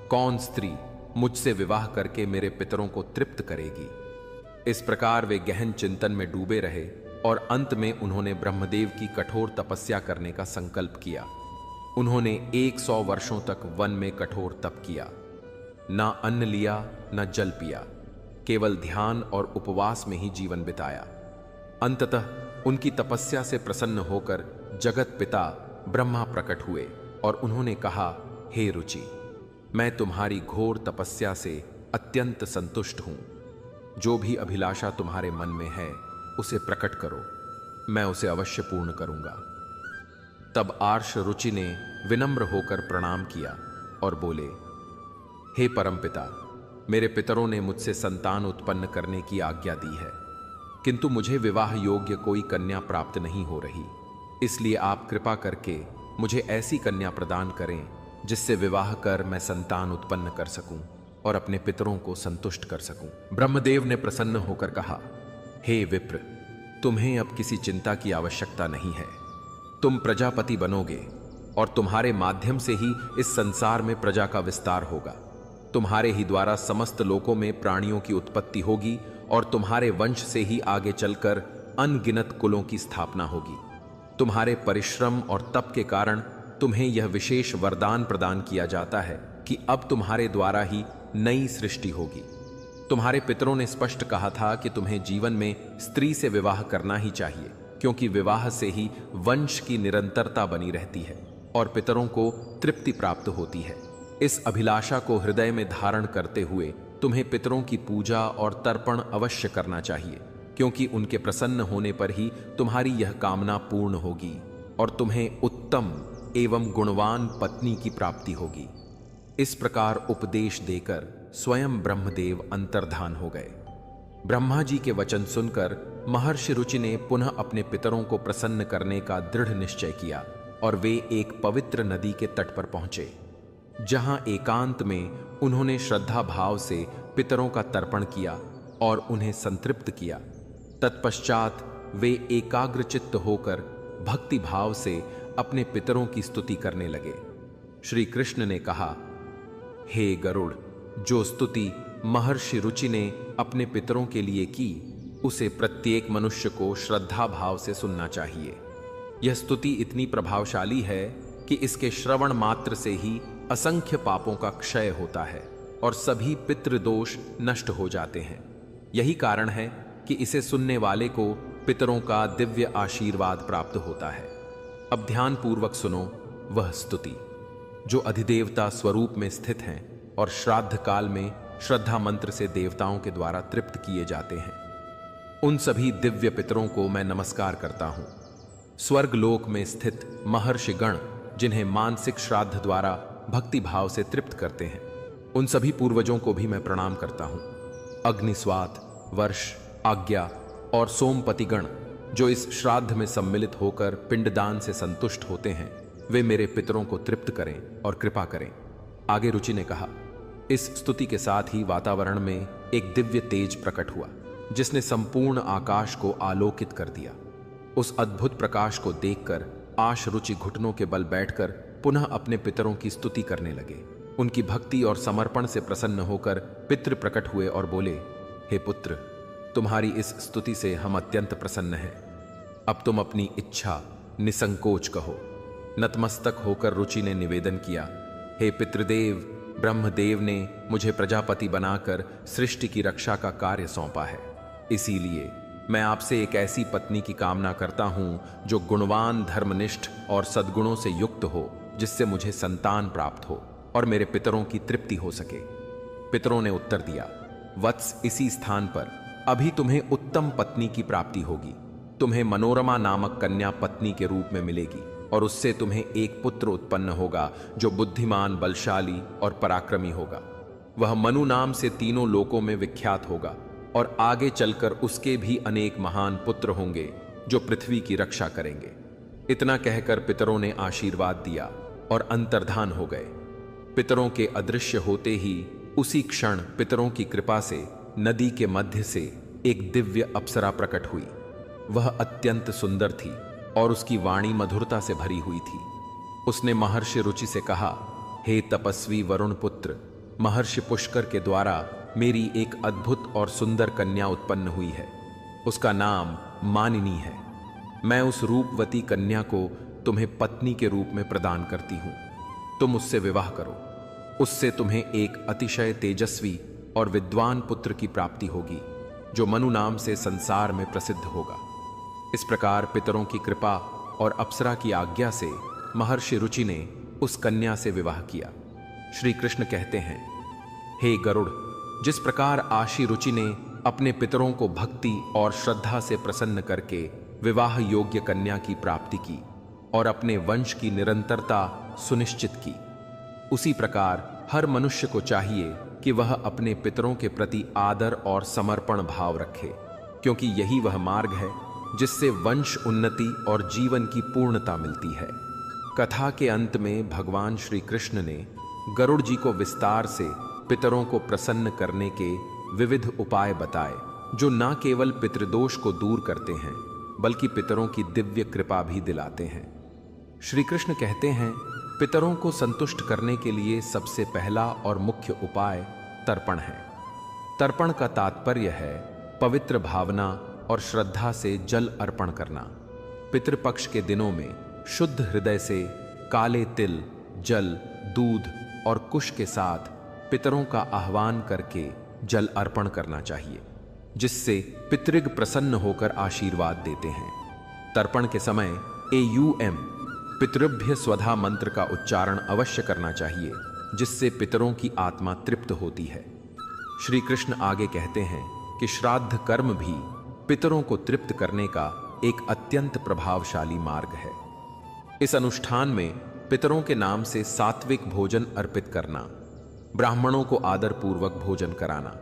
कौन स्त्री मुझसे विवाह करके मेरे पितरों को तृप्त करेगी। इस प्रकार वे गहन चिंतन में डूबे रहे और अंत में उन्होंने ब्रह्मदेव की कठोर तपस्या करने का संकल्प किया। उन्होंने 100 वर्षों तक वन में कठोर तप किया, ना अन्न लिया न जल पिया, केवल ध्यान और उपवास में ही जीवन बिताया। अंततः उनकी तपस्या से प्रसन्न होकर जगत पिता ब्रह्मा प्रकट हुए और उन्होंने कहा, हे रुचि, मैं तुम्हारी घोर तपस्या से अत्यंत संतुष्ट हूं। जो भी अभिलाषा तुम्हारे मन में है उसे प्रकट करो, मैं उसे अवश्य पूर्ण करूंगा। तब आर्ष रुचि ने विनम्र होकर प्रणाम किया और बोले, हे परमपिता, मेरे पितरों ने मुझसे संतान उत्पन्न करने की आज्ञा दी है, किंतु मुझे विवाह योग्य कोई कन्या प्राप्त नहीं हो रही। इसलिए आप कृपा करके मुझे ऐसी कन्या प्रदान करें जिससे विवाह कर मैं संतान उत्पन्न कर सकूं और अपने पितरों को संतुष्ट कर सकूं। ब्रह्मदेव ने प्रसन्न होकर कहा, हे विप्र, तुम्हें अब किसी चिंता की आवश्यकता नहीं है। तुम प्रजापति बनोगे और तुम्हारे माध्यम से ही इस संसार में प्रजा का विस्तार होगा। तुम्हारे ही द्वारा समस्त लोकों में प्राणियों की उत्पत्ति होगी और तुम्हारे वंश से ही आगे चलकर अनगिनत कुलों की स्थापना होगी। तुम्हारे परिश्रम और तप के कारण तुम्हें यह विशेष वरदान प्रदान किया जाता है कि अब तुम्हारे द्वारा ही नई सृष्टि होगी। तुम्हारे पितरों ने स्पष्ट कहा था कि तुम्हें जीवन में स्त्री से विवाह करना ही चाहिए, क्योंकि विवाह से ही वंश की निरंतरता बनी रहती है और पितरों को तृप्ति प्राप्त होती है। इस अभिलाषा को हृदय में धारण करते हुए तुम्हें पितरों की पूजा और तर्पण अवश्य करना चाहिए, क्योंकि उनके प्रसन्न होने पर ही तुम्हारी यह कामना पूर्ण होगी और तुम्हें उत्तम एवं गुणवान पत्नी की प्राप्ति होगी। इस प्रकार उपदेश देकर स्वयं ब्रह्मदेव अंतर्धान हो गए। ब्रह्मा जी के वचन सुनकर महर्षि रुचि ने पुनः अपने पितरों को प्रसन्न करने का दृढ़ निश्चय किया और वे एक पवित्र नदी के तट पर पहुंचे, जहां एकांत में उन्होंने श्रद्धा भाव से पितरों का तर्पण किया और उन्हें संतृप्त किया। तत्पश्चात वे एकाग्रचित्त होकर भक्ति भाव से अपने पितरों की स्तुति करने लगे। श्री कृष्ण ने कहा, हे गरुड़, जो स्तुति महर्षि रुचि ने अपने पितरों के लिए की उसे प्रत्येक मनुष्य को श्रद्धा भाव से सुनना चाहिए। यह स्तुति इतनी प्रभावशाली है कि इसके श्रवण मात्र से ही असंख्य पापों का क्षय होता है और सभी पितृदोष नष्ट हो जाते हैं। यही कारण है कि इसे सुनने वाले को पितरों का दिव्य आशीर्वाद प्राप्त होता है। अब ध्यान पूर्वक सुनो वह स्तुति जो अधिदेवता स्वरूप में स्थित हैं और श्राद्ध काल में श्रद्धा मंत्र से देवताओं के द्वारा तृप्त किए जाते हैं। उन सभी दिव्य पितरों को मैं नमस्कार करता हूं। स्वर्ग लोक में स्थित महर्षि गण जिन्हें मानसिक श्राद्ध द्वारा भक्ति भाव से तृप्त करते हैं। उन सभी पूर्वजों को भी मैं प्रणाम करता हूं। अग्निस्वात, वर्ष, आज्ञा और सोमपतिगण जो इस श्राद्ध में सम्मिलित होकर पिंडदान से संतुष्ट होते हैं, वे मेरे पितरों को तृप्त करें और कृपा करें। आगे रुचि ने कहा, इस स्तुति के साथ ही वातावरण में एक दिव्य तेज प्रकट हुआ जिसने संपूर्ण आकाश को आलोकित कर दिया। उस अद्भुत प्रकाश को देखकर आश रुचि घुटनों के बल बैठकर पुनः अपने पितरों की स्तुति करने लगे। उनकी भक्ति और समर्पण से प्रसन्न होकर पितृ प्रकट हुए और बोले, हे पुत्र, तुम्हारी इस स्तुति से हम अत्यंत प्रसन्न हैं। अब तुम अपनी इच्छा निसंकोच कहो। नतमस्तक होकर रुचि ने निवेदन किया, हे पितृदेव, ब्रह्मदेव ने मुझे प्रजापति बनाकर सृष्टि की रक्षा का कार्य सौंपा है। इसीलिए मैं आपसे एक ऐसी पत्नी की कामना करता हूं जो गुणवान, धर्मनिष्ठ और सद्गुणों से युक्त हो, जिससे मुझे संतान प्राप्त हो और मेरे पितरों की तृप्ति हो सके। पितरों ने उत्तर दिया, वत्स, इसी स्थान पर अभी तुम्हें उत्तम पत्नी की प्राप्ति होगी। तुम्हें मनोरमा नामक कन्या पत्नी के रूप में मिलेगी और उससे तुम्हें एक पुत्र उत्पन्न होगा जो बुद्धिमान, बलशाली और पराक्रमी होगा। वह मनु नाम से तीनों लोकों में विख्यात होगा और आगे चलकर उसके भी अनेक महान पुत्र होंगे जो पृथ्वी की रक्षा करेंगे। इतना कहकर पितरों ने आशीर्वाद दिया और अंतर्धान हो गए। पितरों के अदृश्य होते ही उसी क्षण पितरों की कृपा से नदी के मध्य से एक दिव्य अप्सरा प्रकट हुई। वह अत्यंत सुंदर थी और उसकी वाणी मधुरता से भरी हुई थी। उसने महर्षि रुचि से कहा, हे तपस्वी वरुण पुत्र, महर्षि पुष्कर के द्वारा मेरी एक अद्भुत और सुंदर कन्या उत्पन्न हुई है। उसका नाम मानिनी है। मैं उस रूपवती कन्या को तुम्हें पत्नी के रूप में प्रदान करती हूं। तुम उससे विवाह करो। उससे तुम्हें एक अतिशय तेजस्वी और विद्वान पुत्र की प्राप्ति होगी जो मनु नाम से संसार में प्रसिद्ध होगा। इस प्रकार पितरों की कृपा और अप्सरा की आज्ञा से महर्षि रुचि ने उस कन्या से विवाह किया। श्री कृष्ण कहते हैं, हे गरुड़, जिस प्रकार आशी रुचि ने अपने पितरों को भक्ति और श्रद्धा से प्रसन्न करके विवाह योग्य कन्या की प्राप्ति की और अपने वंश की निरंतरता सुनिश्चित की, उसी प्रकार हर मनुष्य को चाहिए कि वह अपने पितरों के प्रति आदर और समर्पण भाव रखे, क्योंकि यही वह मार्ग है जिससे वंश उन्नति और जीवन की पूर्णता मिलती है। कथा के अंत में भगवान श्री कृष्ण ने गरुड़ जी को विस्तार से पितरों को प्रसन्न करने के विविध उपाय बताए, जो न केवल पितृदोष को दूर करते हैं बल्कि पितरों की दिव्य कृपा भी दिलाते हैं। श्री कृष्ण कहते हैं, पितरों को संतुष्ट करने के लिए सबसे पहला और मुख्य उपाय तर्पण है। तर्पण का तात्पर्य है पवित्र भावना और श्रद्धा से जल अर्पण करना। पितृपक्ष के दिनों में शुद्ध हृदय से काले तिल, जल, दूध और कुश के साथ पितरों का आह्वान करके जल अर्पण करना चाहिए, जिससे पितृग प्रसन्न होकर आशीर्वाद देते हैं। तर्पण के समय AUM पितृभ्य स्वधा मंत्र का उच्चारण अवश्य करना चाहिए, जिससे पितरों की आत्मा तृप्त होती है। श्री कृष्ण आगे कहते हैं कि श्राद्ध कर्म भी पितरों को तृप्त करने का एक अत्यंत प्रभावशाली मार्ग है। इस अनुष्ठान में पितरों के नाम से सात्विक भोजन अर्पित करना, ब्राह्मणों को आदर पूर्वक भोजन कराना,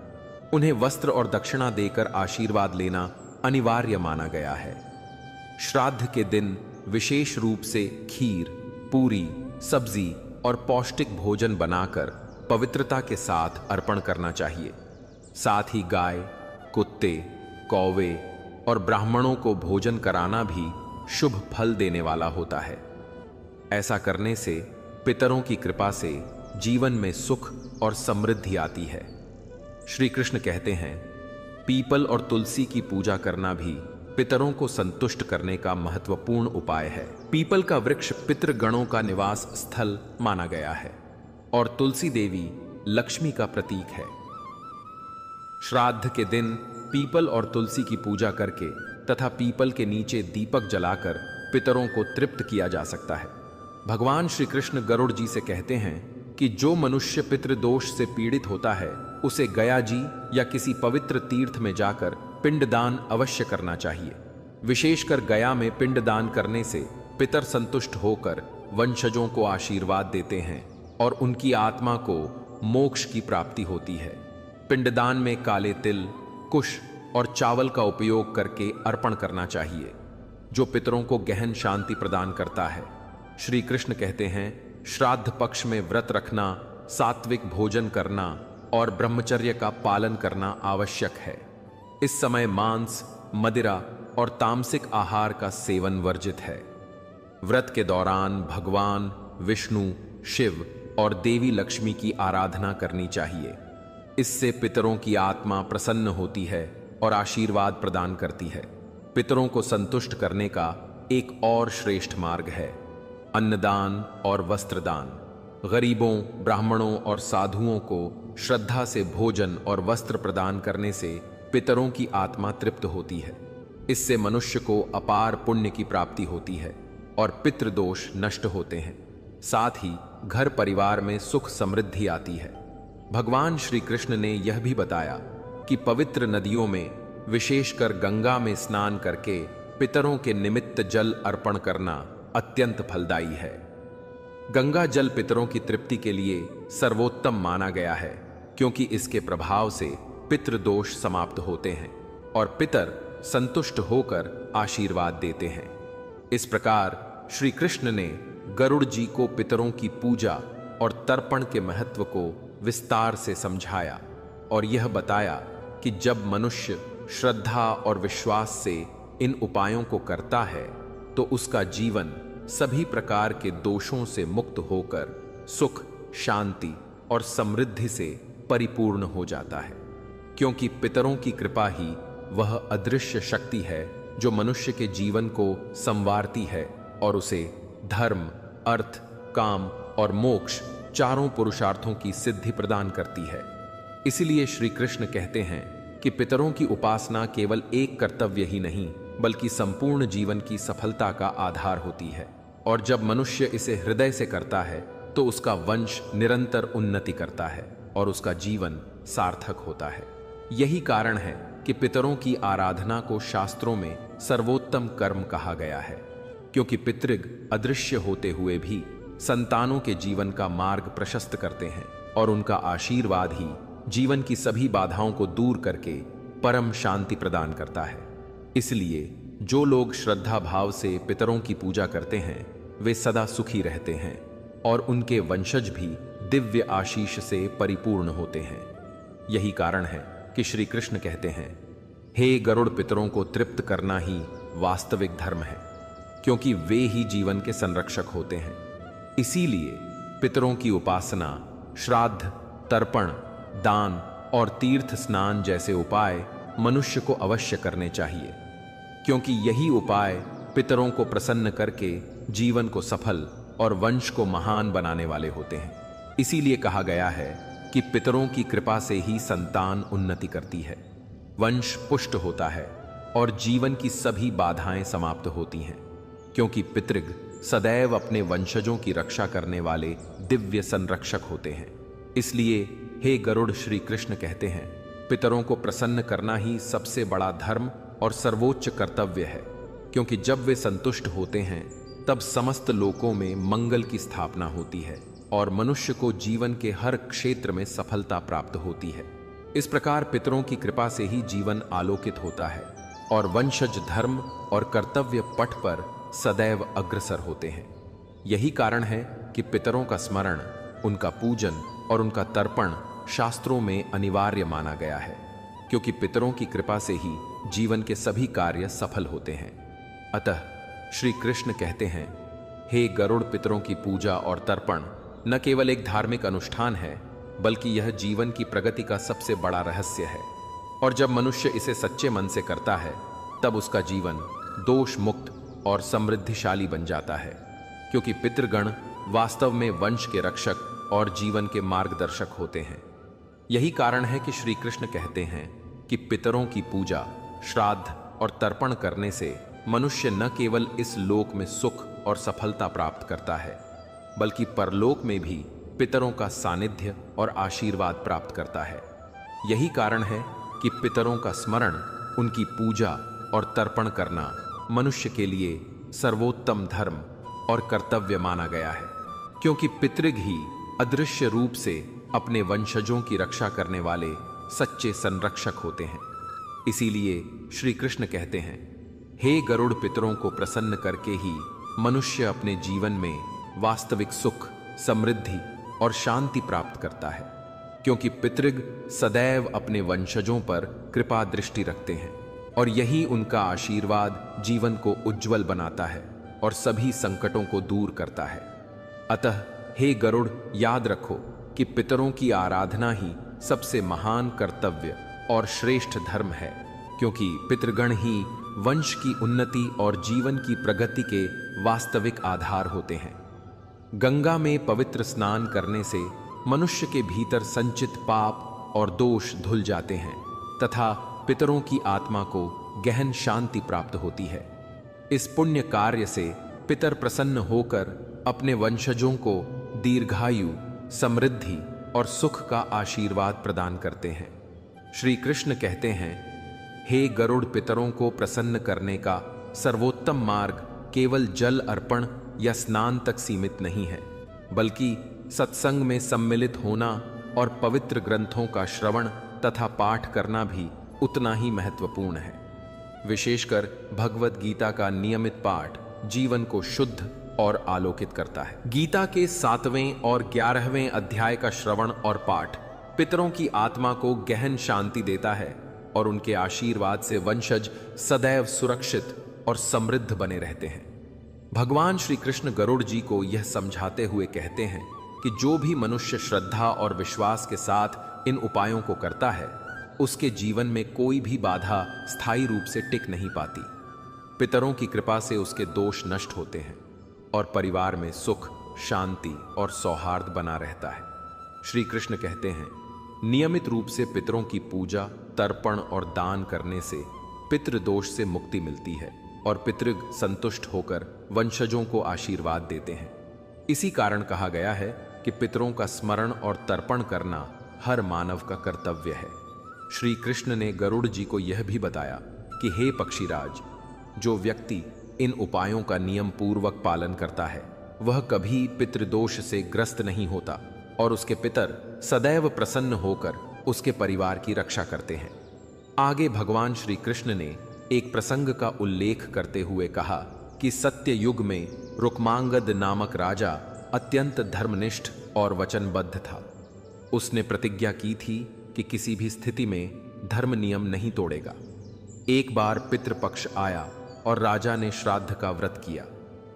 उन्हें वस्त्र और दक्षिणा देकर आशीर्वाद लेना अनिवार्य माना गया है। श्राद्ध के दिन विशेष रूप से खीर, पूरी, सब्जी और पौष्टिक भोजन बनाकर पवित्रता के साथ अर्पण करना चाहिए। साथ ही गाय, कुत्ते, कौवे और ब्राह्मणों को भोजन कराना भी शुभ फल देने वाला होता है। ऐसा करने से पितरों की कृपा से जीवन में सुख और समृद्धि आती है। श्री कृष्ण कहते हैं, पीपल और तुलसी की पूजा करना भी पितरों को संतुष्ट करने का महत्वपूर्ण उपाय है। पीपल का वृक्ष पितृगणों का निवास स्थल माना गया है और तुलसी देवी लक्ष्मी का प्रतीक है। श्राद्ध के दिन पीपल और तुलसी की पूजा करके तथा पीपल के नीचे दीपक जलाकर पितरों को तृप्त किया जा सकता है। भगवान श्री कृष्ण गरुड़ जी से कहते हैं कि जो मनुष्य पितृदोष से पीड़ित होता है उसे गया जी या किसी पवित्र तीर्थ में जाकर पिंडदान अवश्य करना चाहिए। विशेषकर गया में पिंडदान करने से पितर संतुष्ट होकर वंशजों को आशीर्वाद देते हैं और उनकी आत्मा को मोक्ष की प्राप्ति होती है। पिंडदान में काले तिल, कुश और चावल का उपयोग करके अर्पण करना चाहिए, जो पितरों को गहन शांति प्रदान करता है। श्री कृष्ण कहते हैं, श्राद्ध पक्ष में व्रत रखना, सात्विक भोजन करना और ब्रह्मचर्य का पालन करना आवश्यक है। इस समय मांस, मदिरा और तामसिक आहार का सेवन वर्जित है। व्रत के दौरान भगवान विष्णु, शिव और देवी लक्ष्मी की आराधना करनी चाहिए। इससे पितरों की आत्मा प्रसन्न होती है और आशीर्वाद प्रदान करती है। पितरों को संतुष्ट करने का एक और श्रेष्ठ मार्ग है अन्नदान और वस्त्रदान। गरीबों, ब्राह्मणों और साधुओं को श्रद्धा से भोजन और वस्त्र प्रदान करने से पितरों की आत्मा तृप्त होती है। इससे मनुष्य को अपार पुण्य की प्राप्ति होती है और पितृदोष नष्ट होते हैं। साथ ही घर परिवार में सुख समृद्धि आती है। भगवान श्री कृष्ण ने यह भी बताया कि पवित्र नदियों में, विशेषकर गंगा में स्नान करके पितरों के निमित्त जल अर्पण करना अत्यंत फलदायी है। गंगा जल पितरों की तृप्ति के लिए सर्वोत्तम माना गया है, क्योंकि इसके प्रभाव से पितृदोष समाप्त होते हैं और पितर संतुष्ट होकर आशीर्वाद देते हैं। इस प्रकार श्री कृष्ण ने गरुड़ जी को पितरों की पूजा और तर्पण के महत्व को विस्तार से समझाया और यह बताया कि जब मनुष्य श्रद्धा और विश्वास से इन उपायों को करता है तो उसका जीवन सभी प्रकार के दोषों से मुक्त होकर सुख, शांति और समृद्धि से परिपूर्ण हो जाता है। क्योंकि पितरों की कृपा ही वह अदृश्य शक्ति है जो मनुष्य के जीवन को संवारती है और उसे धर्म, अर्थ, काम और मोक्ष चारों पुरुषार्थों की सिद्धि प्रदान करती है। इसीलिए श्री कृष्ण कहते हैं कि पितरों की उपासना केवल एक कर्तव्य ही नहीं, बल्कि संपूर्ण जीवन की सफलता का आधार होती है। और जब मनुष्य इसे हृदय से करता है तो उसका वंश निरंतर उन्नति करता है और उसका जीवन सार्थक होता है। यही कारण है कि पितरों की आराधना को शास्त्रों में सर्वोत्तम कर्म कहा गया है, क्योंकि पितृग अदृश्य होते हुए भी संतानों के जीवन का मार्ग प्रशस्त करते हैं और उनका आशीर्वाद ही जीवन की सभी बाधाओं को दूर करके परम शांति प्रदान करता है। इसलिए जो लोग श्रद्धा भाव से पितरों की पूजा करते हैं वे सदा सुखी रहते हैं और उनके वंशज भी दिव्य आशीष से परिपूर्ण होते हैं। यही कारण है कि श्री कृष्ण कहते हैं, हे गरुड़, पितरों को तृप्त करना ही वास्तविक धर्म है, क्योंकि वे ही जीवन के संरक्षक होते हैं। इसीलिए पितरों की उपासना, श्राद्ध, तर्पण, दान और तीर्थ स्नान जैसे उपाय मनुष्य को अवश्य करने चाहिए, क्योंकि यही उपाय पितरों को प्रसन्न करके जीवन को सफल और वंश को महान बनाने वाले होते हैं। इसीलिए कहा गया है कि पितरों की कृपा से ही संतान उन्नति करती है, वंश पुष्ट होता है और जीवन की सभी बाधाएं समाप्त होती हैं, क्योंकि पितृग सदैव अपने वंशजों की रक्षा करने वाले दिव्य संरक्षक होते हैं। इसलिए हे गरुड़, श्री कृष्ण कहते हैं, पितरों को प्रसन्न करना ही सबसे बड़ा धर्म और सर्वोच्च कर्तव्य है, क्योंकि जब वे संतुष्ट होते हैं तब समस्त लोकों में मंगल की स्थापना होती है और मनुष्य को जीवन के हर क्षेत्र में सफलता प्राप्त होती है। इस प्रकार पितरों की कृपा से ही जीवन आलोकित होता है और वंशज धर्म और कर्तव्य पथ पर सदैव अग्रसर होते हैं। यही कारण है कि पितरों का स्मरण, उनका पूजन और उनका तर्पण शास्त्रों में अनिवार्य माना गया है, क्योंकि पितरों की कृपा से ही जीवन के सभी कार्य सफल होते हैं। अतः श्री कृष्ण कहते हैं, हे गरुड़, पितरों की पूजा और तर्पण न केवल एक धार्मिक अनुष्ठान है, बल्कि यह जीवन की प्रगति का सबसे बड़ा रहस्य है। और जब मनुष्य इसे सच्चे मन से करता है तब उसका जीवन दोष मुक्त और समृद्धिशाली बन जाता है, क्योंकि पितृगण वास्तव में वंश के रक्षक और जीवन के मार्गदर्शक होते हैं। यही कारण है कि श्री कृष्ण कहते हैं कि पितरों की पूजा, श्राद्ध और तर्पण करने से मनुष्य न केवल इस लोक में सुख और सफलता प्राप्त करता है, बल्कि परलोक में भी पितरों का सानिध्य और आशीर्वाद प्राप्त करता है। यही कारण है कि पितरों का स्मरण, उनकी पूजा और तर्पण करना मनुष्य के लिए सर्वोत्तम धर्म और कर्तव्य माना गया है, क्योंकि पितृग ही अदृश्य रूप से अपने वंशजों की रक्षा करने वाले सच्चे संरक्षक होते हैं। इसीलिए श्री कृष्ण कहते हैं, हे गरुड़, पितरों को प्रसन्न करके ही मनुष्य अपने जीवन में वास्तविक सुख, समृद्धि और शांति प्राप्त करता है, क्योंकि पितृग सदैव अपने वंशजों पर कृपा दृष्टि रखते हैं और यही उनका आशीर्वाद जीवन को उज्जवल बनाता है और सभी संकटों को दूर करता है। अतः हे गरुड़, याद रखो कि पितरों की आराधना ही सबसे महान कर्तव्य और श्रेष्ठ धर्म है, क्योंकि पितृगण ही वंश की उन्नति और जीवन की प्रगति के वास्तविक आधार होते हैं। गंगा में पवित्र स्नान करने से मनुष्य के भीतर संचित पाप और दोष धुल जाते हैं तथा पितरों की आत्मा को गहन शांति प्राप्त होती है। इस पुण्य कार्य से पितर प्रसन्न होकर अपने वंशजों को दीर्घायु, समृद्धि और सुख का आशीर्वाद प्रदान करते हैं। श्री कृष्ण कहते हैं, हे गरुड़, पितरों को प्रसन्न करने का सर्वोत्तम मार्ग केवल जल अर्पण या स्नान तक सीमित नहीं है, बल्कि सत्संग में सम्मिलित होना और पवित्र ग्रंथों का श्रवण तथा पाठ करना भी उतना ही महत्वपूर्ण है। विशेषकर भगवत गीता का नियमित पाठ जीवन को शुद्ध और आलोकित करता है। गीता के 7वें और 11वें अध्याय का श्रवण और पाठ पितरों की आत्मा को गहन शांति देता है और उनके आशीर्वाद से वंशज सदैव सुरक्षित और समृद्ध बने रहते हैं। भगवान श्री कृष्ण गरुड़ जी को यह समझाते हुए कहते हैं कि जो भी मनुष्य श्रद्धा और विश्वास के साथ इन उपायों को करता है, उसके जीवन में कोई भी बाधा स्थायी रूप से टिक नहीं पाती। पितरों की कृपा से उसके दोष नष्ट होते हैं और परिवार में सुख, शांति और सौहार्द बना रहता है। श्री कृष्ण कहते हैं, नियमित रूप से पितरों की पूजा, तर्पण और दान करने से पितृदोष से मुक्ति मिलती है और पितृग संतुष्ट होकर वंशजों को आशीर्वाद देते हैं। इसी कारण कहा गया है कि पितरों का स्मरण और तर्पण करना हर मानव का कर्तव्य है। श्री कृष्ण ने गरुड़ जी को यह भी बताया कि हे पक्षीराज, जो व्यक्ति इन उपायों का नियम पूर्वक पालन करता है, वह कभी पितृदोष से ग्रस्त नहीं होता और उसके पितर सदैव प्रसन्न होकर उसके परिवार की रक्षा करते हैं। आगे भगवान श्री कृष्ण ने एक प्रसंग का उल्लेख करते हुए कहा कि सत्य युग में रुक्मांगद नामक राजा अत्यंत धर्मनिष्ठ और वचनबद्ध था। उसने प्रतिज्ञा की थी कि किसी भी स्थिति में धर्म नियम नहीं तोड़ेगा। एक बार पितृपक्ष आया और राजा ने श्राद्ध का व्रत किया।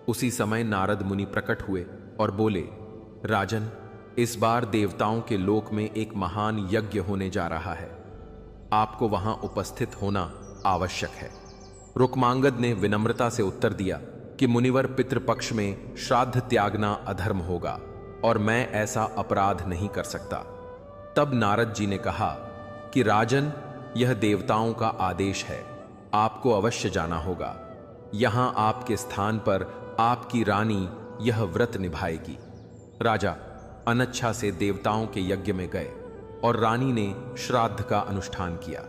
उसी समय नारद मुनि प्रकट हुए और बोले, राजन, इस बार देवताओं के लोक में एक महान यज्ञ होने जा रहा है, आपको वहां उपस्थित होना आवश्यक है। रुक्मांगद ने विनम्रता से उत्तर दिया कि मुनिवर, पितृपक्ष में श्राद्ध त्यागना अधर्म होगा और मैं ऐसा अपराध नहीं कर सकता। तब नारद जी ने कहा कि राजन, यह देवताओं का आदेश है, आपको अवश्य जाना होगा। यहां आपके स्थान पर आपकी रानी यह व्रत निभाएगी। राजा अनिच्छा से देवताओं के यज्ञ में गए और रानी ने श्राद्ध का अनुष्ठान किया,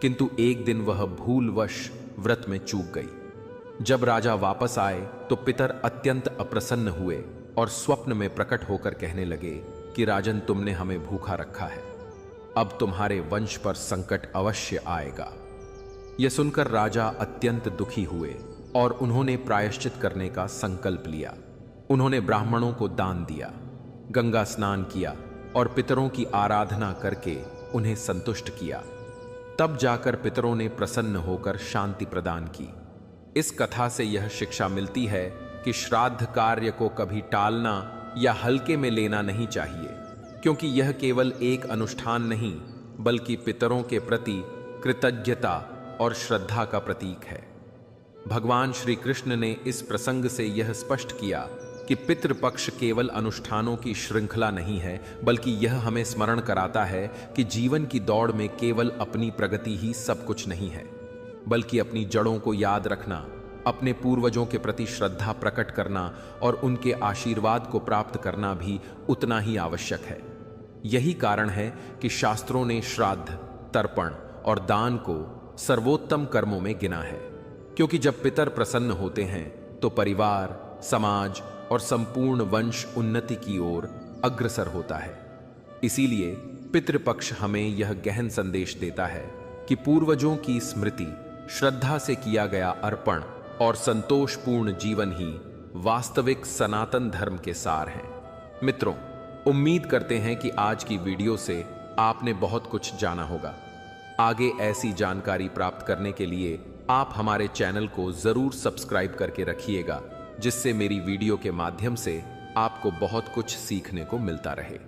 किंतु एक दिन वह भूलवश व्रत में चूक गई। जब राजा वापस आए तो पितर अत्यंत अप्रसन्न हुए और स्वप्न में प्रकट होकर कहने लगे कि राजन, तुमने हमें भूखा रखा है, अब तुम्हारे वंश पर संकट अवश्य आएगा। यह सुनकर राजा अत्यंत दुखी हुए और उन्होंने प्रायश्चित करने का संकल्प लिया। उन्होंने ब्राह्मणों को दान दिया, गंगा स्नान किया और पितरों की आराधना करके उन्हें संतुष्ट किया। तब जाकर पितरों ने प्रसन्न होकर शांति प्रदान की। इस कथा से यह शिक्षा मिलती है कि श्राद्ध कार्य को कभी टालना या हल्के में लेना नहीं चाहिए, क्योंकि यह केवल एक अनुष्ठान नहीं बल्कि पितरों के प्रति कृतज्ञता और श्रद्धा का प्रतीक है। भगवान श्री कृष्ण ने इस प्रसंग से यह स्पष्ट किया कि पितृपक्ष केवल अनुष्ठानों की श्रृंखला नहीं है, बल्कि यह हमें स्मरण कराता है कि जीवन की दौड़ में केवल अपनी प्रगति ही सब कुछ नहीं है, बल्कि अपनी जड़ों को याद रखना, अपने पूर्वजों के प्रति श्रद्धा प्रकट करना और उनके आशीर्वाद को प्राप्त करना भी उतना ही आवश्यक है। यही कारण है कि शास्त्रों ने श्राद्ध, तर्पण और दान को सर्वोत्तम कर्मों में गिना है, क्योंकि जब पितर प्रसन्न होते हैं तो परिवार, समाज और संपूर्ण वंश उन्नति की ओर अग्रसर होता है। इसीलिए पितृपक्ष हमें यह गहन संदेश देता है कि पूर्वजों की स्मृति, श्रद्धा से किया गया अर्पण और संतोषपूर्ण जीवन ही वास्तविक सनातन धर्म के सार हैं। मित्रों, उम्मीद करते हैं कि आज की वीडियो से आपने बहुत कुछ जाना होगा। आगे ऐसी जानकारी प्राप्त करने के लिए आप हमारे चैनल को जरूर सब्सक्राइब करके रखिएगा, जिससे मेरी वीडियो के माध्यम से आपको बहुत कुछ सीखने को मिलता रहे।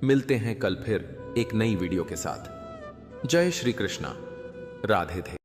मिलते हैं कल फिर एक नई वीडियो के साथ। जय श्री कृष्णा, राधे राधे।